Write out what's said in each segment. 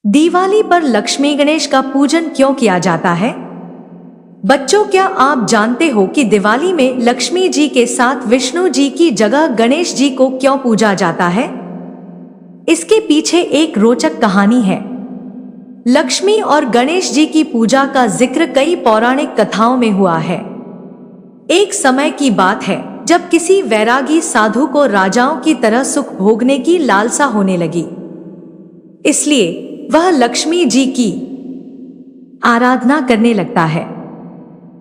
दिवाली पर लक्ष्मी गणेश का पूजन क्यों किया जाता है? बच्चों, क्या आप जानते हो कि दिवाली में लक्ष्मी जी के साथ विष्णु जी की जगह गणेश जी को क्यों पूजा जाता है? इसके पीछे एक रोचक कहानी है। लक्ष्मी और गणेश जी की पूजा का जिक्र कई पौराणिक कथाओं में हुआ है। एक समय की बात है जब किसी वैरागी साधु को राजाओं की तरह सुख भोगने की लालसा होने लगी। इसलिए वह लक्ष्मी जी की आराधना करने लगता है।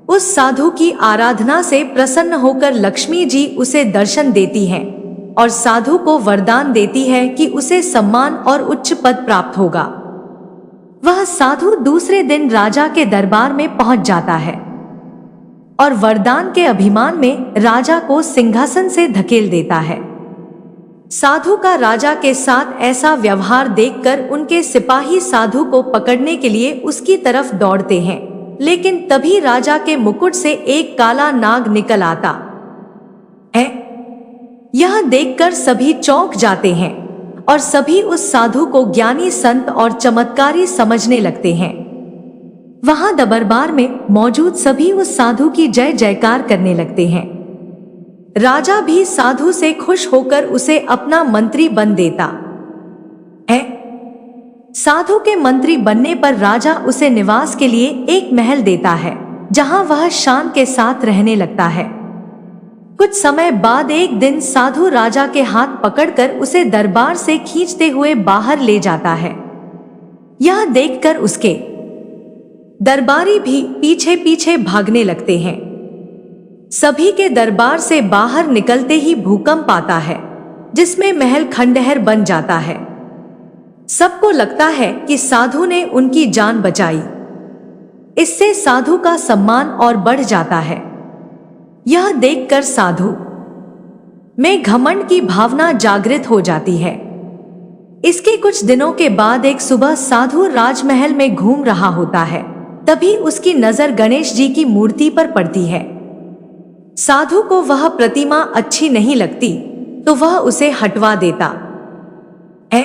उस साधु की आराधना से प्रसन्न होकर लक्ष्मी जी उसे दर्शन देती हैं और साधु को वरदान देती है कि उसे सम्मान और उच्च पद प्राप्त होगा। वह साधु दूसरे दिन राजा के दरबार में पहुंच जाता है और वरदान के अभिमान में राजा को सिंहासन से धकेल देता है। साधु का राजा के साथ ऐसा व्यवहार देखकर उनके सिपाही साधु को पकड़ने के लिए उसकी तरफ दौड़ते हैं, लेकिन तभी राजा के मुकुट से एक काला नाग निकल आता है। यह देखकर सभी चौंक जाते हैं और सभी उस साधु को ज्ञानी संत और चमत्कारी समझने लगते हैं। वहां दरबार में मौजूद सभी उस साधु की जय जयकार करने लगते हैं। राजा भी साधु से खुश होकर उसे अपना मंत्री बन देता है। साधु के मंत्री बनने पर राजा उसे निवास के लिए एक महल देता है, जहां वह शान के साथ रहने लगता है। कुछ समय बाद एक दिन साधु राजा के हाथ पकड़कर उसे दरबार से खींचते हुए बाहर ले जाता है। यह देखकर उसके दरबारी भी पीछे पीछे भागने लगते हैं। सभी के दरबार से बाहर निकलते ही भूकंप आता है, जिसमें महल खंडहर बन जाता है। सबको लगता है कि साधु ने उनकी जान बचाई। इससे साधु का सम्मान और बढ़ जाता है। यह देखकर साधु में घमंड की भावना जागृत हो जाती है। इसके कुछ दिनों के बाद एक सुबह साधु राजमहल में घूम रहा होता है। तभी उसकी नजर गणेश जी की मूर्ति पर पड़ती है। साधु को वह प्रतिमा अच्छी नहीं लगती, तो वह उसे हटवा देता है।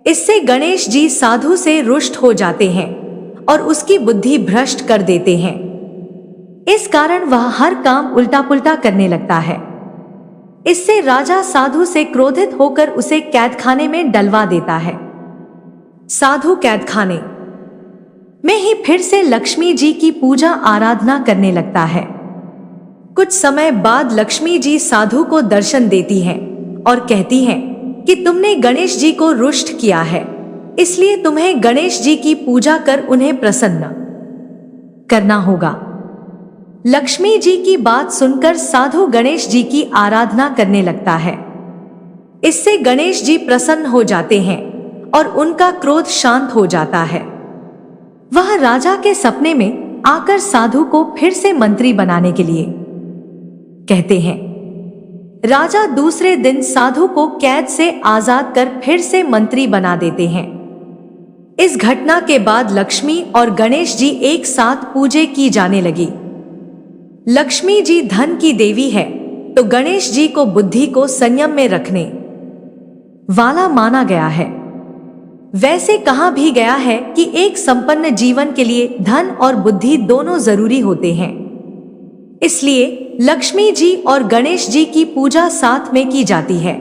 इससे गणेश जी साधु से रुष्ट हो जाते हैं और उसकी बुद्धि भ्रष्ट कर देते हैं। इस कारण वह हर काम उल्टा पुल्टा करने लगता है। इससे राजा साधु से क्रोधित होकर उसे कैदखाने में डलवा देता है। साधु कैदखाने में ही फिर से लक्ष्मी जी की पूजा आराधना करने लगता है। कुछ समय बाद लक्ष्मी जी साधु को दर्शन देती हैं और कहती हैं कि तुमने गणेश जी को रुष्ट किया है, इसलिए तुम्हें गणेश जी की पूजा कर उन्हें प्रसन्न करना होगा। लक्ष्मी जी की बात सुनकर साधु गणेश जी की आराधना करने लगता है। इससे गणेश जी प्रसन्न हो जाते हैं और उनका क्रोध शांत हो जाता है। वह राजा के सपने में आकर साधु को फिर से मंत्री बनाने के लिए कहते हैं। राजा दूसरे दिन साधु को कैद से आजाद कर फिर से मंत्री बना देते हैं। इस घटना के बाद लक्ष्मी और गणेश जी एक साथ पूजे की जाने लगी। लक्ष्मी जी धन की देवी है, तो गणेश जी को बुद्धि को संयम में रखने वाला माना गया है। वैसे कहा भी गया है कि एक संपन्न जीवन के लिए धन और बुद्धि दोनों जरूरी होते हैं। इसलिए लक्ष्मी जी और गणेश जी की पूजा साथ में की जाती है।